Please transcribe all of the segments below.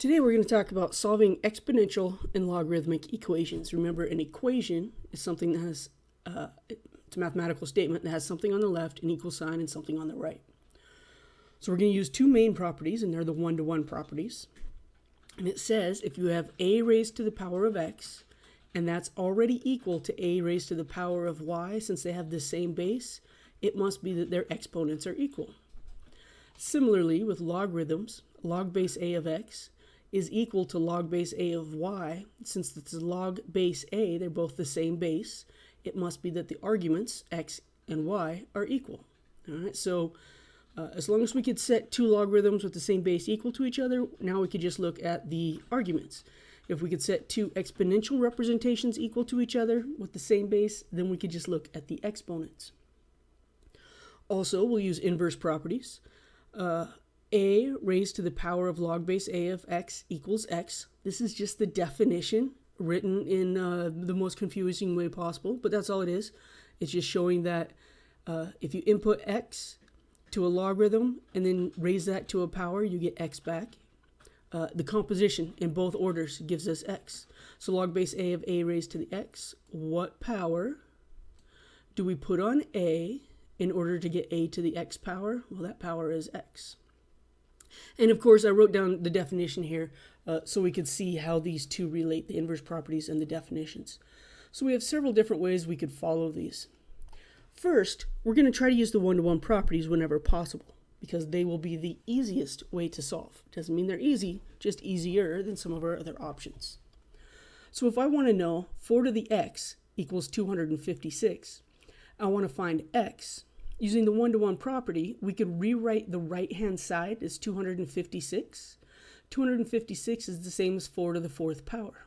Today we're going to talk about solving exponential and logarithmic equations. Remember, an equation is something that has, it's a mathematical statement that has something on the left, an equal sign, and something on the right. So we're going to use two main properties, and they're the one-to-one properties. And it says if you have a raised to the power of x, and that's already equal to a raised to the power of y, since they have the same base, it must be that their exponents are equal. Similarly, with logarithms, log base a of x is equal to log base a of y. Since it's log base a, they're both the same base, it must be that the arguments, x and y, are equal. All right, so as long as we could set two logarithms with the same base equal to each other, now we could just look at the arguments. If we could set two exponential representations equal to each other with the same base, then we could just look at the exponents. Also, we'll use inverse properties. A raised to the power of log base a of x equals x. This is just the definition written in the most confusing way possible, but that's all it is. It's just showing that if you input x to a logarithm and then raise that to a power, you get x back. The composition in both orders gives us x. So log base a of a raised to the x, what power do we put on a in order to get a to the x power? Well, that power is x. And of course, I wrote down the definition here so we could see how these two relate, the inverse properties and the definitions. So we have several different ways we could follow these. First, we're going to try to use the one-to-one properties whenever possible, because they will be the easiest way to solve. Doesn't mean they're easy, just easier than some of our other options. So if I want to know 4 to the x equals 256, I want to find x. Using the one-to-one property, we could rewrite the right-hand side as 256. 256 is the same as 4 to the 4th power.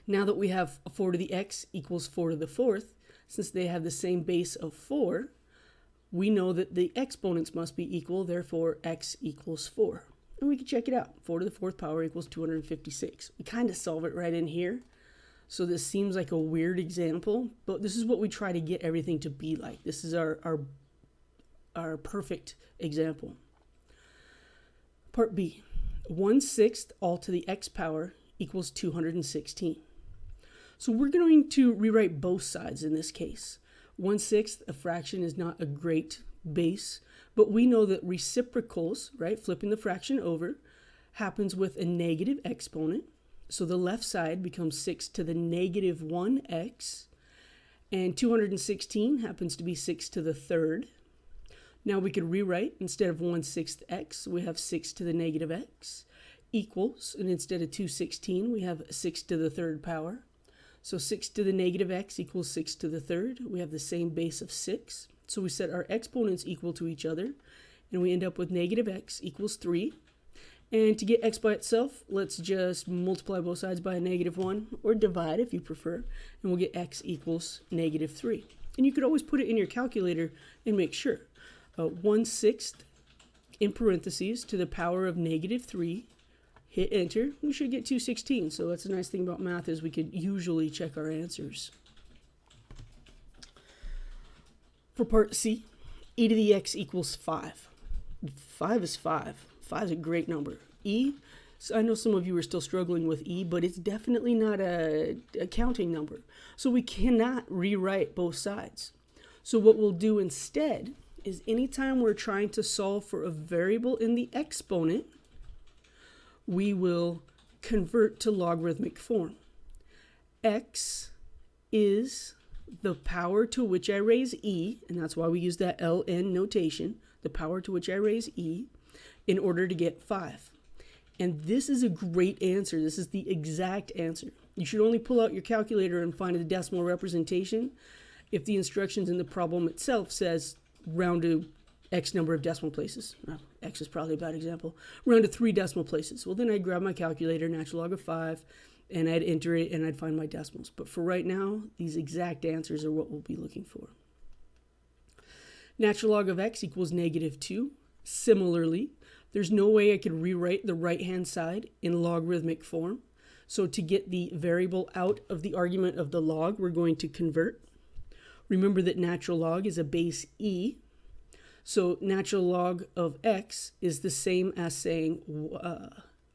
Now that we have 4 to the x equals 4 to the 4th, since they have the same base of 4, we know that the exponents must be equal, therefore x equals 4. And we can check it out. 4 to the 4th power equals 256. We kind of solve it right in here. So this seems like a weird example, but this is what we try to get everything to be like. This is our perfect example. Part B, 1/6 all to the x power equals 216. So we're going to rewrite both sides in this case. 1/6, a fraction, is not a great base, but we know that reciprocals, right, flipping the fraction over, happens with a negative exponent. So the left side becomes 6 to the negative 1x, and 216 happens to be 6 to the 3rd. Now we could rewrite, instead of 1/6 x, we have 6 to the negative x equals, and instead of 216, we have 6 to the 3rd power. So 6 to the negative x equals 6 to the 3rd. We have the same base of 6. So we set our exponents equal to each other, and we end up with negative x equals 3. And to get x by itself, let's just multiply both sides by a -1, or divide if you prefer, and we'll get x equals -3. And you could always put it in your calculator and make sure. 1/6 in parentheses to the power of -3, hit enter, we should get 216. So that's a nice thing about math, is we could usually check our answers. For part C, e to the x equals 5. 5 is 5. 5 is a great number. E, so I know some of you are still struggling with E, but it's definitely not a counting number. So we cannot rewrite both sides. So what we'll do instead is anytime we're trying to solve for a variable in the exponent, we will convert to logarithmic form. X is the power to which I raise e, and that's why we use that ln notation, the power to which I raise e, in order to get 5. And this is a great answer. This is the exact answer. You should only pull out your calculator and find the decimal representation if the instructions in the problem itself says round to x number of decimal places. Well, x is probably a bad example. Round to 3 decimal places. Well, then I'd grab my calculator, natural log of 5, and I'd enter it and I'd find my decimals. But for right now, these exact answers are what we'll be looking for. Natural log of x equals -2. Similarly, there's no way I could rewrite the right-hand side in logarithmic form. So to get the variable out of the argument of the log, we're going to convert. Remember that natural log is a base e. So natural log of x is the same as saying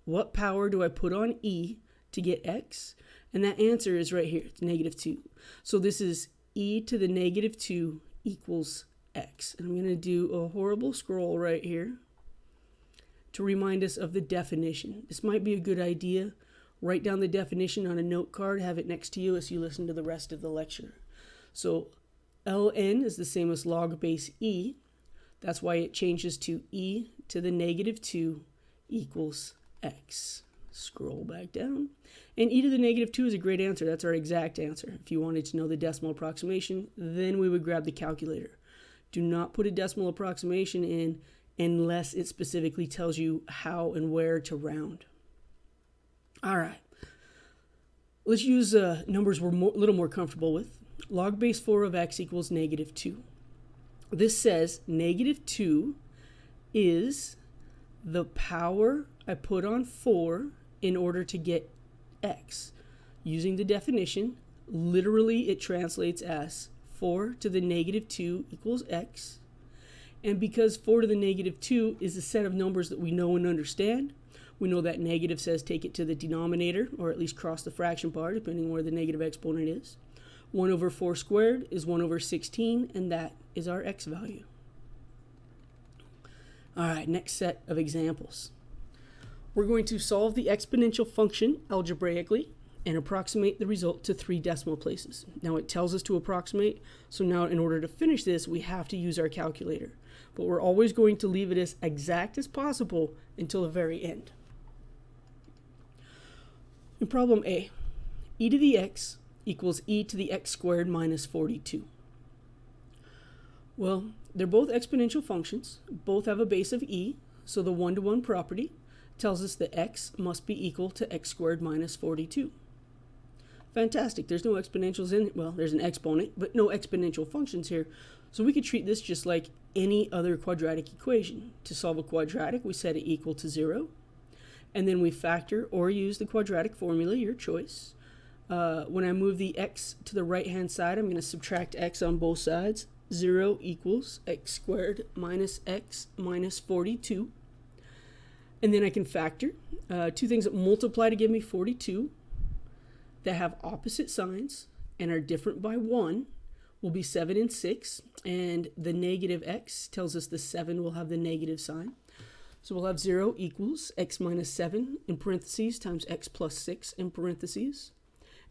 what power do I put on e to get x? And that answer is right here. It's -2. So this is e to the -2 equals x. And I'm going to do a horrible scroll right here to remind us of the definition. This might be a good idea. Write down the definition on a note card, have it next to you as you listen to the rest of the lecture. So ln is the same as log base e. That's why it changes to e to the -2 equals x. Scroll back down. And e to the -2 is a great answer. That's our exact answer. If you wanted to know the decimal approximation, then we would grab the calculator. Do not put a decimal approximation in unless it specifically tells you how and where to round. All right. Let's use numbers we're a little more comfortable with. Log base 4 of x equals -2. This says -2 is the power I put on 4 in order to get x. Using the definition, literally it translates as 4 to the -2 equals x. And because 4 to the -2 is a set of numbers that we know and understand, we know that negative says take it to the denominator, or at least cross the fraction bar, depending on where the negative exponent is. 1 over 4 squared is 1 over 16, and that is our x value. All right, next set of examples. We're going to solve the exponential function algebraically and approximate the result to 3 decimal places. Now it tells us to approximate, so now in order to finish this, we have to use our calculator. But we're always going to leave it as exact as possible until the very end. In problem A, e to the x equals e to the x squared minus 42. Well, they're both exponential functions. Both have a base of e, so the one-to-one property tells us that x must be equal to x squared minus 42. Fantastic. There's no exponentials in it. Well, there's an exponent, but no exponential functions here. So we could treat this just like any other quadratic equation. To solve a quadratic, we set it equal to 0. And then we factor or use the quadratic formula, your choice. When I move the x to the right-hand side, I'm going to subtract x on both sides. 0 equals x squared minus x minus 42. And then I can factor. Two things that multiply to give me 42 that have opposite signs and are different by 1 will be 7 and 6. And the negative x tells us the 7 will have the negative sign. So we'll have 0 equals x minus 7 in parentheses times x plus 6 in parentheses.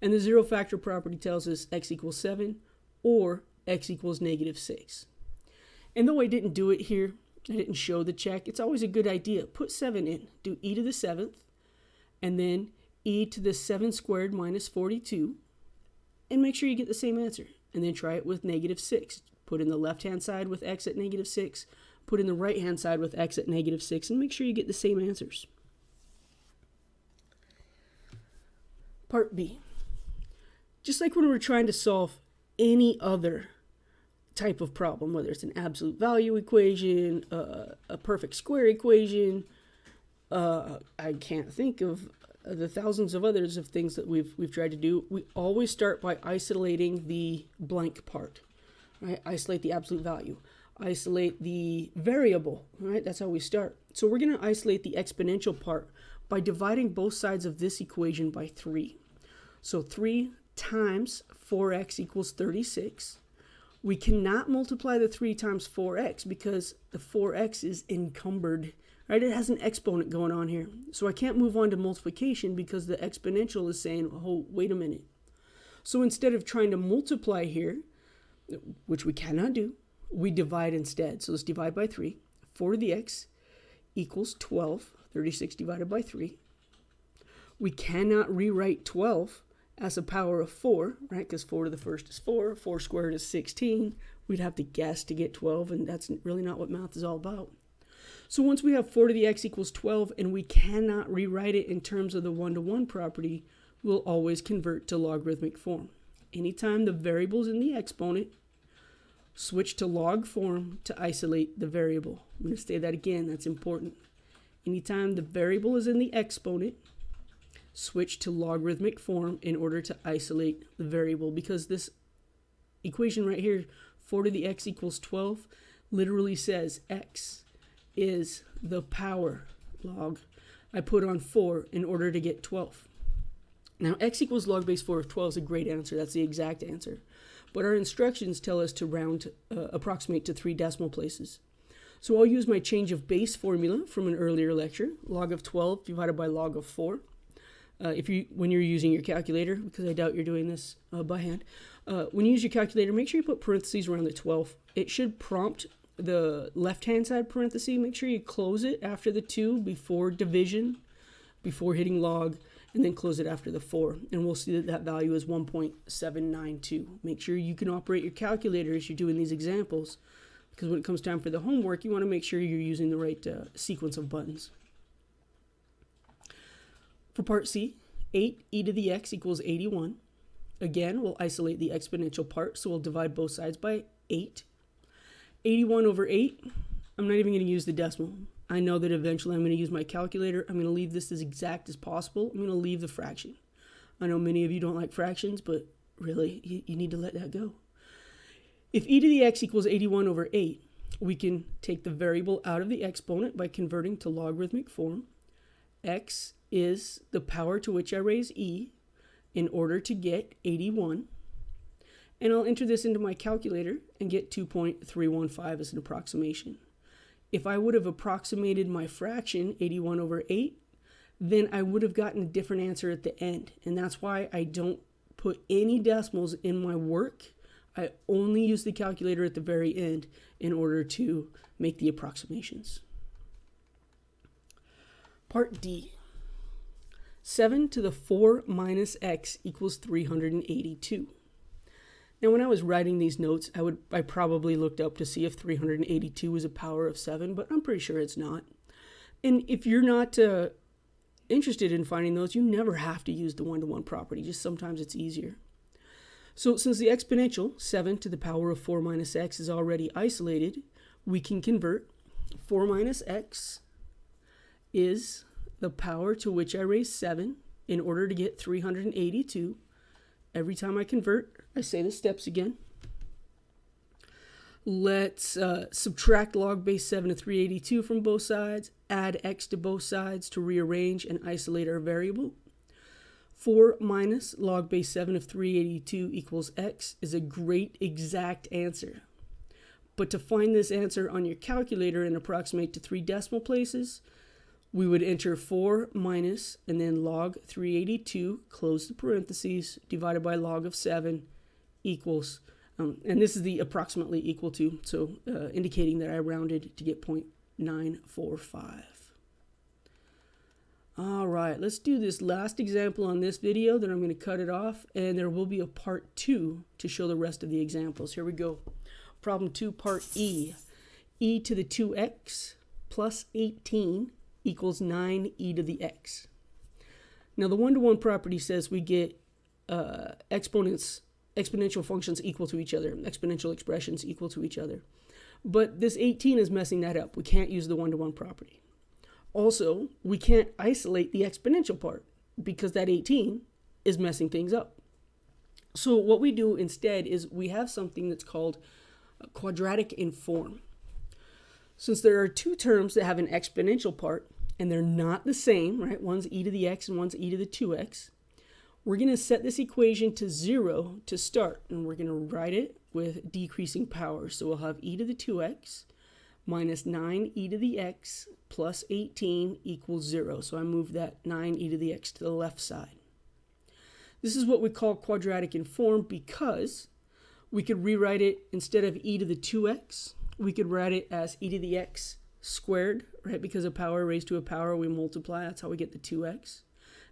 And the zero factor property tells us x equals 7 or x equals -6. And though I didn't do it here, I didn't show the check, it's always a good idea. Put 7 in. Do e to the 7th, and then e to the 7 squared minus 42, and make sure you get the same answer. And then try it with -6. Put in the left-hand side with x at -6, put in the right-hand side with x at -6, and make sure you get the same answers. Part B. Just like when we're trying to solve any other type of problem, whether it's an absolute value equation, a perfect square equation, I can't think of the thousands of others of things that we've tried to do. We always start by isolating the blank part, right? Isolate the absolute value, isolate the variable, right? That's how we start. So we're going to isolate the exponential part by dividing both sides of this equation by 3. So 3 times 4x equals 36. We cannot multiply the 3 times 4x because the 4x is encumbered, right? It has an exponent going on here. So I can't move on to multiplication because the exponential is saying, oh, wait a minute. So instead of trying to multiply here, which we cannot do, we divide instead. So let's divide by 3. 4 to the x equals 12. 36 divided by 3. We cannot rewrite 12 as a power of 4, right? Because 4 to the first is 4. 4 squared is 16. We'd have to guess to get 12, and that's really not what math is all about. So once we have 4 to the x equals 12, and we cannot rewrite it in terms of the one-to-one property, we'll always convert to logarithmic form. Anytime the variable is in the exponent, switch to log form to isolate the variable. I'm going to say that again. That's important. Anytime the variable is in the exponent, switch to logarithmic form in order to isolate the variable, because this equation right here, 4 to the x equals 12, literally says x is the power, log, I put on 4 in order to get 12. Now, x equals log base 4 of 12 is a great answer. That's the exact answer. But our instructions tell us to approximate to 3 decimal places. So I'll use my change of base formula from an earlier lecture, log of 12 divided by log of 4. When you're using your calculator, because I doubt you're doing this by hand, when you use your calculator, make sure you put parentheses around the 12. It should prompt the left-hand side parenthesis. Make sure you close it after the 2 before division, before hitting log, and then close it after the 4. And we'll see that that value is 1.792. Make sure you can operate your calculator as you're doing these examples, because when it comes time for the homework, you want to make sure you're using the right sequence of buttons. For part C, 8 e to the x equals 81. Again, we'll isolate the exponential part, so we'll divide both sides by 8. 81 over 8, I'm not even going to use the decimal. I know that eventually I'm going to use my calculator. I'm going to leave this as exact as possible. I'm going to leave the fraction. I know many of you don't like fractions, but really, you need to let that go. If e to the x equals 81 over 8, we can take the variable out of the exponent by converting to logarithmic form. X is the power to which I raise e in order to get 81. And I'll enter this into my calculator and get 2.315 as an approximation. If I would have approximated my fraction, 81 over 8, then I would have gotten a different answer at the end. And that's why I don't put any decimals in my work. I only use the calculator at the very end in order to make the approximations. Part D. 7 to the 4 minus x equals 382. Now, when I was writing these notes, I probably looked up to see if 382 was a power of 7, but I'm pretty sure it's not. And if you're not interested in finding those, you never have to use the one-to-one property. Just sometimes it's easier. So since the exponential, 7 to the power of 4 minus x, is already isolated, we can convert 4 minus x is the power to which I raise 7 in order to get 382. Every time I convert, I say the steps again. Let's subtract log base 7 of 382 from both sides, add x to both sides to rearrange and isolate our variable. 4 minus log base 7 of 382 equals x is a great exact answer. But to find this answer on your calculator and approximate to 3 decimal places, we would enter 4 minus and then log 382, close the parentheses, divided by log of 7 equals, and this is the approximately equal to, so indicating that I rounded to get 0.945. All right, let's do this last example on this video, then I'm going to cut it off, and there will be a part 2 to show the rest of the examples. Here we go. Problem 2, part E. E to the 2x plus 18 equals 9e to the x. Now, the one-to-one property says we get exponential functions equal to each other, exponential expressions equal to each other. But this 18 is messing that up. We can't use the one-to-one property. Also, we can't isolate the exponential part because that 18 is messing things up. So what we do instead is we have something that's called quadratic in form. Since there are 2 terms that have an exponential part and they're not the same, right? One's e to the x and one's e to the 2x. We're going to set this equation to 0 to start, and we're going to write it with decreasing power. So we'll have e to the 2x minus 9e to the x plus 18 equals 0. So I move that 9e to the x to the left side. This is what we call quadratic in form because we could rewrite it instead of e to the 2x. We could write it as e to the x squared, right? Because a power raised to a power, we multiply. That's how we get the 2x.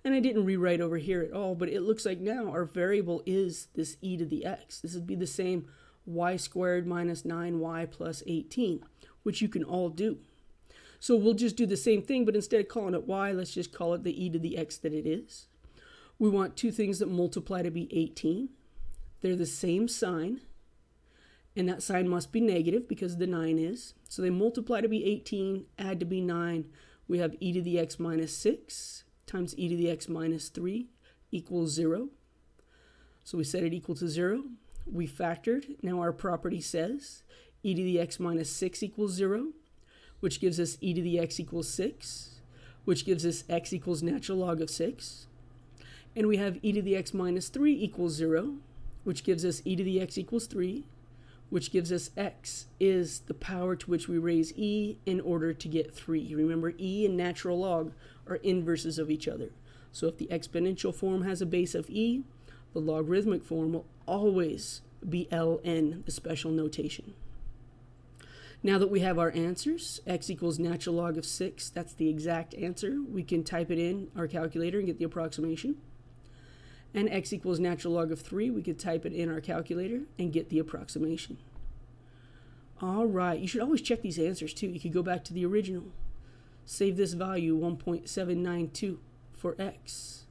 And I didn't rewrite over here at all, but it looks like now our variable is this e to the x. This would be the same y squared minus 9y plus 18, which you can all do. So we'll just do the same thing, but instead of calling it y, let's just call it the e to the x that it is. We want 2 things that multiply to be 18. They're the same sign, and that sign must be negative because the 9 is. So they multiply to be 18, add to be 9. We have e to the x minus 6 times e to the x minus 3 equals 0. So we set it equal to 0. We factored. Now our property says e to the x minus 6 equals 0, which gives us e to the x equals 6. which gives us x equals natural log of 6. And we have e to the x minus 3 equals 0, which gives us e to the x equals 3, which gives us x is the power to which we raise e in order to get 3. Remember, e and natural log are inverses of each other. So if the exponential form has a base of e, the logarithmic form will always be ln, the special notation. Now that we have our answers, x equals natural log of 6, that's the exact answer. We can type it in our calculator and get the approximation. And x equals natural log of 3, we could type it in our calculator and get the approximation. All right, you should always check these answers too. You could go back to the original. Save this value, 1.792 for x.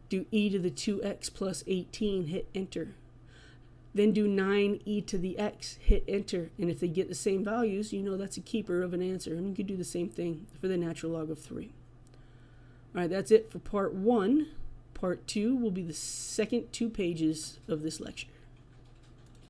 Do e to the 2x plus 18, hit enter. Then do 9e to the x, hit enter. And if they get the same values, you know that's a keeper of an answer. And you could do the same thing for the natural log of 3. All right, that's it for part 1. Part 2 will be the second 2 pages of this lecture.